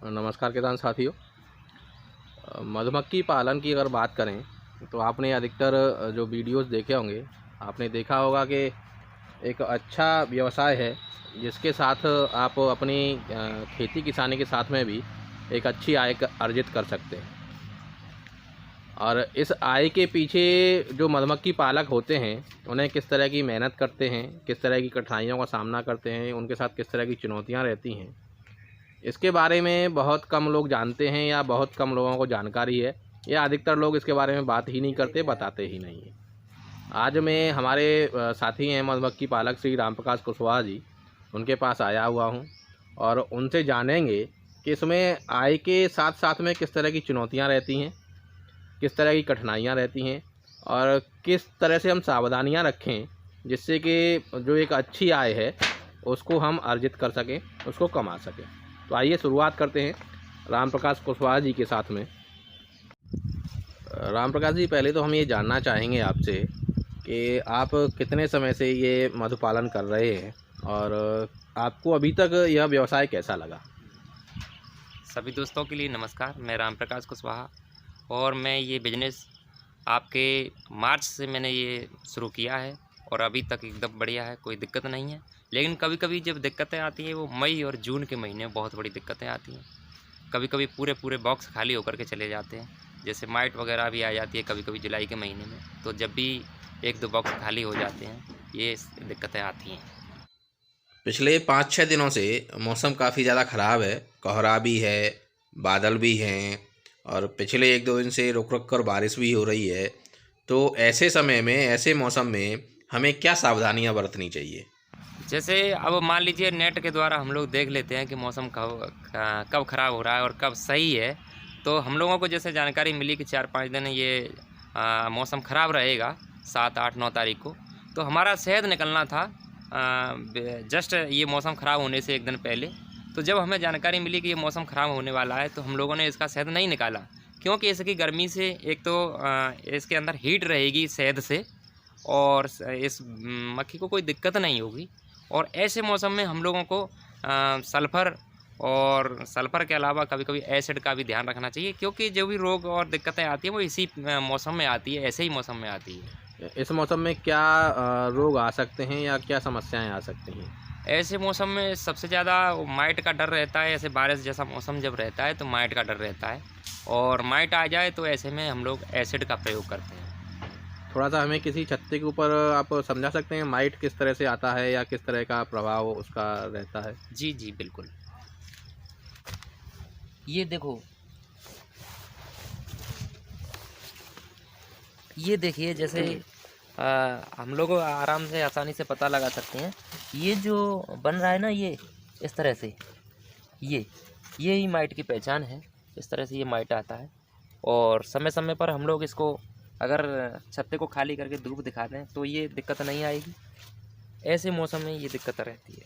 नमस्कार किसान साथियों। मधुमक्खी पालन की अगर बात करें तो आपने अधिकतर जो वीडियोस देखे होंगे, आपने देखा होगा कि एक अच्छा व्यवसाय है जिसके साथ आप अपनी खेती किसानी के साथ में भी एक अच्छी आय अर्जित कर सकते हैं। और इस आय के पीछे जो मधुमक्खी पालक होते हैं उन्हें किस तरह की मेहनत करते हैं, किस तरह की कठिनाइयों का सामना करते हैं, उनके साथ किस तरह की चुनौतियाँ रहती हैं, इसके बारे में बहुत कम लोग जानते हैं या बहुत कम लोगों को जानकारी है, या अधिकतर लोग इसके बारे में बात ही नहीं करते, बताते ही नहीं हैं। आज मैं हमारे साथी हैं मधुमक्खी पालक श्री रामप्रकाश कुशवाहा जी, उनके पास आया हुआ हूं और उनसे जानेंगे कि इसमें आय के साथ साथ में किस तरह की चुनौतियां रहती हैं, किस तरह की कठिनाइयां रहती हैं और किस तरह से हम सावधानियां रखें जिससे कि जो एक अच्छी आय है उसको हम अर्जित कर सकें, उसको कमा सकें। तो आइए शुरुआत करते हैं रामप्रकाश कुशवाहा जी के साथ में। रामप्रकाश जी, पहले तो हम ये जानना चाहेंगे आपसे कि आप कितने समय से ये मधुपालन कर रहे हैं और आपको अभी तक यह व्यवसाय कैसा लगा? सभी दोस्तों के लिए नमस्कार। मैं रामप्रकाश कुशवाहा और मैं ये बिजनेस आपके मार्च से मैंने ये शुरू किया है और अभी तक एकदम बढ़िया है, कोई दिक्कत नहीं है। लेकिन कभी कभी जब दिक्कतें आती हैं वो मई और जून के महीने में बहुत बड़ी दिक्कतें आती हैं। कभी कभी पूरे पूरे बॉक्स खाली होकर के चले जाते हैं, जैसे माइट वगैरह भी आ जाती है कभी कभी जुलाई के महीने में। तो जब भी एक दो बॉक्स खाली हो जाते हैं ये दिक्कतें आती हैं। पिछले 5-6 दिनों से मौसम काफ़ी ज़्यादा ख़राब है, कोहरा भी है, बादल भी हैं और पिछले 1-2 दिन से रुक रुक कर बारिश भी हो रही है। तो ऐसे समय में, ऐसे मौसम में हमें क्या सावधानियां बरतनी चाहिए? जैसे अब मान लीजिए नेट के द्वारा हम लोग देख लेते हैं कि मौसम कब ख़राब हो रहा है और कब सही है। तो हम लोगों को जैसे जानकारी मिली कि 4-5 दिन ये मौसम ख़राब रहेगा, 7, 8, 9 तारीख को। तो हमारा शहद निकलना था जस्ट ये मौसम ख़राब होने से एक दिन पहले। तो जब हमें जानकारी मिली कि ये मौसम ख़राब होने वाला है तो हम लोगों ने इसका शहद नहीं निकाला, क्योंकि इसकी गर्मी से एक तो इसके अंदर हीट रहेगी शहद से और इस मक्खी को कोई दिक्कत नहीं होगी। और ऐसे मौसम में हम लोगों को सल्फ़र के अलावा कभी कभी एसिड का भी ध्यान रखना चाहिए, क्योंकि जो भी रोग और दिक्कतें आती हैं वो इसी मौसम में आती है, ऐसे ही मौसम में आती है। इस मौसम में क्या रोग आ सकते हैं या क्या समस्याएं आ सकती हैं? ऐसे मौसम में सबसे ज़्यादा माइट का डर रहता है। ऐसे बारिश जैसा मौसम जब रहता है तो माइट का डर रहता है, और माइट आ जाए तो ऐसे में हम लोग एसिड का प्रयोग करते हैं। थोड़ा सा हमें किसी छत्ते के ऊपर आप समझा सकते हैं माइट किस तरह से आता है या किस तरह का प्रभाव उसका रहता है? जी जी बिल्कुल। ये देखो, ये देखिए, जैसे हम लोग आराम से आसानी से पता लगा सकते हैं। ये जो बन रहा है ना, ये इस तरह से ये ही माइट की पहचान है। इस तरह से ये माइट आता है और समय समय पर हम लोग इसको अगर छत्ते को खाली करके धूप दिखा दें तो ये दिक्कत नहीं आएगी। ऐसे मौसम में ये दिक्कत रहती है।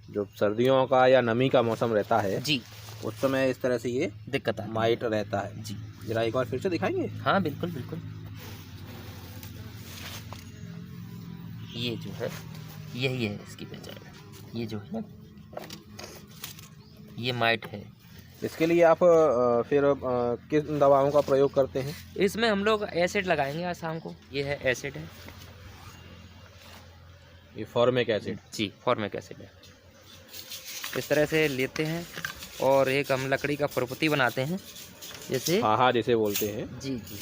जो सर्दियों का या नमी का मौसम रहता है जी, उस समय इस तरह से ये दिक्कत आती है। माइट रहता है। जी, जरा एक बार फिर से दिखाएंगे? हाँ बिल्कुल बिल्कुल। ये जो है यही है इसकी पहचान। ये जो है ना, ये माइट है। इसके लिए आप फिर किस दवाओं का प्रयोग करते हैं? इसमें हम लोग एसिड लगाएंगे आज शाम को। ये है एसिड है, ये फॉर्मिक एसिड। जी फॉर्मिक एसिड है। इस तरह से लेते हैं और एक हम लकड़ी का फुरपति बनाते हैं, जैसे हाहा जिसे बोलते हैं। जी जी।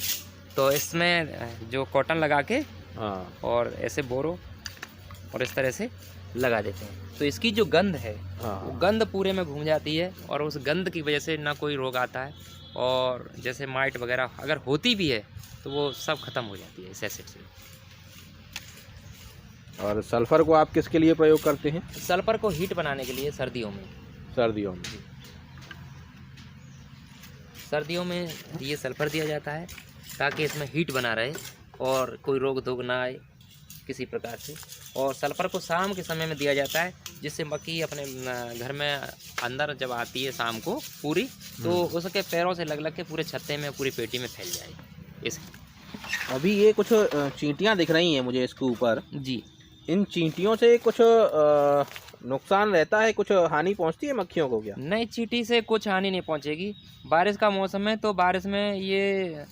तो इसमें जो कॉटन लगा के हाँ, और ऐसे बोरो और इस तरह से लगा देते हैं तो इसकी जो गंध है वो हाँ, गंध पूरे में घूम जाती है और उस गंध की वजह से ना कोई रोग आता है। और जैसे माइट वगैरह अगर होती भी है तो वो सब खत्म हो जाती है इस एसिड से। और सल्फर को आप किसके लिए प्रयोग करते हैं? सल्फर को हीट बनाने के लिए सर्दियों में। सर्दियों में। सर्दियों में ये सल्फर दिया जाता है ताकि इसमें हीट बना रहे और कोई रोग धोग ना आए किसी प्रकार से। और सल्फर को शाम के समय में दिया जाता है, जिससे मक्खी अपने घर में अंदर जब आती है शाम को पूरी, तो उसके पैरों से लग लग के पूरे छत्ते में, पूरी पेटी में फैल जाए। इस अभी ये कुछ चींटियां दिख रही हैं मुझे इसके ऊपर। जी, इन चींटियों से कुछ नुकसान रहता है, कुछ हानि पहुंचती है मक्खियों को क्या? नहीं, चींटी से कुछ हानि नहीं पहुंचेगी। बारिश का मौसम है तो बारिश में ये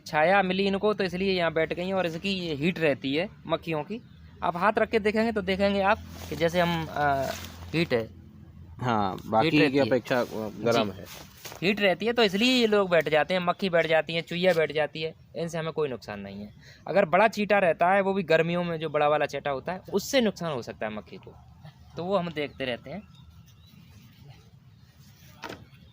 छाया मिली इनको, तो इसलिए यहाँ बैठ गई हैं और इसकी ये हीट रहती है मक्खियों की। आप हाथ रख के देखेंगे तो देखेंगे आप कि जैसे हम हीट है, हाँ, बाकी रहती की है। अपेक्षा गर्म है। हीट रहती है तो इसलिए ये लोग बैठ जाते हैं, मक्खी बैठ जाती है, चुईया बैठ जाती है, इनसे हमें कोई नुकसान नहीं है। अगर बड़ा चीटा रहता है, वो भी गर्मियों में जो बड़ा वाला चीटा होता है, उससे नुकसान हो सकता है मक्खी को, तो वो हम देखते रहते हैं।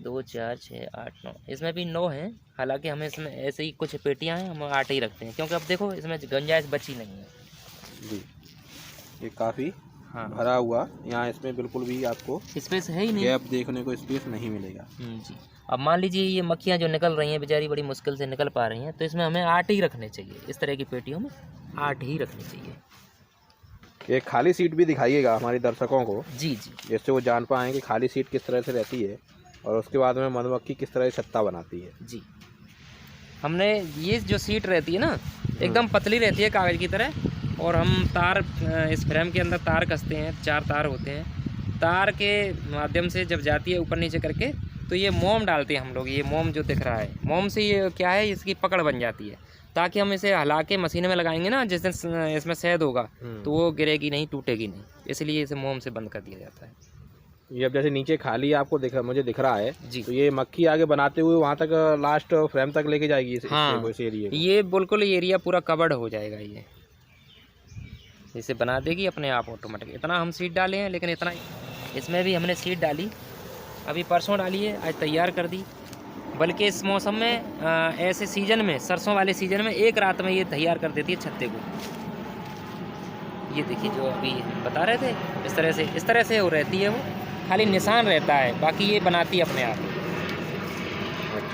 2 4 6 8 9, इसमें भी 9 हैं। हालांकि हमें इसमें ऐसे ही कुछ पेटियां हैं, हम 8 ही रखते हैं, क्योंकि अब देखो इसमें गुंजाइश बची नहीं है जी, ये काफ़ी हाँ भरा हुआ, यहाँ इसमें बिल्कुल भी आपको स्पेस है ही नहीं। गैप देखने को स्पेस नहीं मिलेगा। जी। अब मान लीजिए ये मक्खियाँ जो निकल रही हैं बेचारी, बड़ी मुश्किल से निकल पा रही हैं, तो इसमें हमें 8 ही रखने चाहिए। इस तरह की पेटियों में 8 ही रखने चाहिए। एक खाली सीट भी दिखाइएगा हमारे दर्शकों को, जी जी जिससे वो जान पाएँ कि खाली सीट किस तरह से रहती है और उसके बाद में मधुमक्खी किस तरह से छत्ता बनाती है। जी। हमने ये जो सीट रहती है ना, एकदम पतली रहती है कागज़ की तरह, और हम तार इस फ्रेम के अंदर तार कसते हैं, 4 तार होते हैं। तार के माध्यम से जब जाती है ऊपर नीचे करके, तो ये मोम डालते हैं हम लोग। ये मोम जो दिख रहा है, मोम से ये क्या है, इसकी पकड़ बन जाती है, ताकि हम इसे हिला के मशीन में लगाएंगे ना, जिस दिन इसमें शहद होगा तो वो गिरेगी नहीं, टूटेगी नहीं, इसलिए इसे मोम से बंद कर दिया जाता है। ये अब जैसे नीचे खाली आपको मुझे दिख रहा है जी। तो ये मक्खी आगे बनाते हुए वहाँ तक लास्ट फ्रेम तक लेके जाएगी हाँ, इस एरिया को। ये बिल्कुल एरिया पूरा कवर्ड हो जाएगा। ये इसे बना देगी अपने आप ऑटोमेटिक। इतना हम सीड डाले हैं, लेकिन इतना इसमें भी हमने सीड डाली, अभी परसों डाली है, आज तैयार कर दी। बल्कि इस मौसम में ऐसे सीजन में, सरसों वाले सीजन में, एक रात में ये तैयार कर देती है छत्ते को। ये देखिए जो अभी हम बता रहे थे, इस तरह से वो रहती है, वो खाली निशान रहता है, बाकी ये बनाती है अपने आप।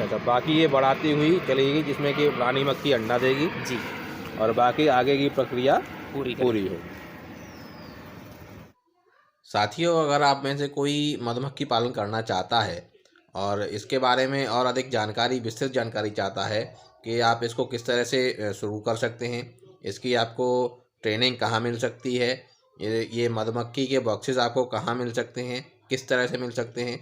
अच्छा, बाकी ये बढ़ाती हुई चलेगी, जिसमें कि रानी मक्खी अंडा देगी जी, और बाकी आगे की प्रक्रिया पूरी हो। साथियों, अगर आप में से कोई मधुमक्खी पालन करना चाहता है और इसके बारे में और अधिक जानकारी, विस्तृत जानकारी चाहता है कि आप इसको किस तरह से शुरू कर सकते हैं, इसकी आपको ट्रेनिंग कहाँ मिल सकती है, ये मधुमक्खी के बॉक्सेस आपको कहाँ मिल सकते हैं, किस तरह से मिल सकते हैं,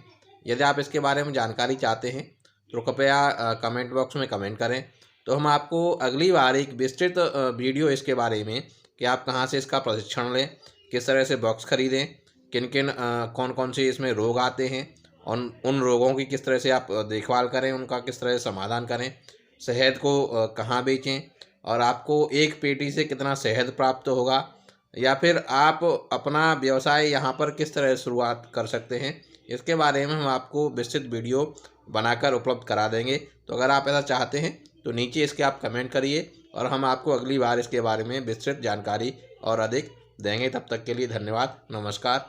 यदि आप इसके बारे में जानकारी चाहते हैं तो कृपया कमेंट बॉक्स में कमेंट करें। तो हम आपको अगली बार एक विस्तृत वीडियो इसके बारे में कि आप कहाँ से इसका प्रशिक्षण लें, किस तरह से बॉक्स खरीदें, किन किन कौन कौन से इसमें रोग आते हैं, उन रोगों की किस तरह से आप देखभाल करें, उनका किस तरह से समाधान करें, शहद को कहाँ बेचें और आपको एक पेटी से कितना शहद प्राप्त होगा, या फिर आप अपना व्यवसाय यहाँ पर किस तरह से शुरुआत कर सकते हैं, इसके बारे में हम आपको विस्तृत वीडियो बनाकर उपलब्ध करा देंगे। तो अगर आप ऐसा चाहते हैं तो नीचे इसके आप कमेंट करिए और हम आपको अगली बार इसके बारे में विस्तृत जानकारी और अधिक देंगे। तब तक के लिए धन्यवाद, नमस्कार।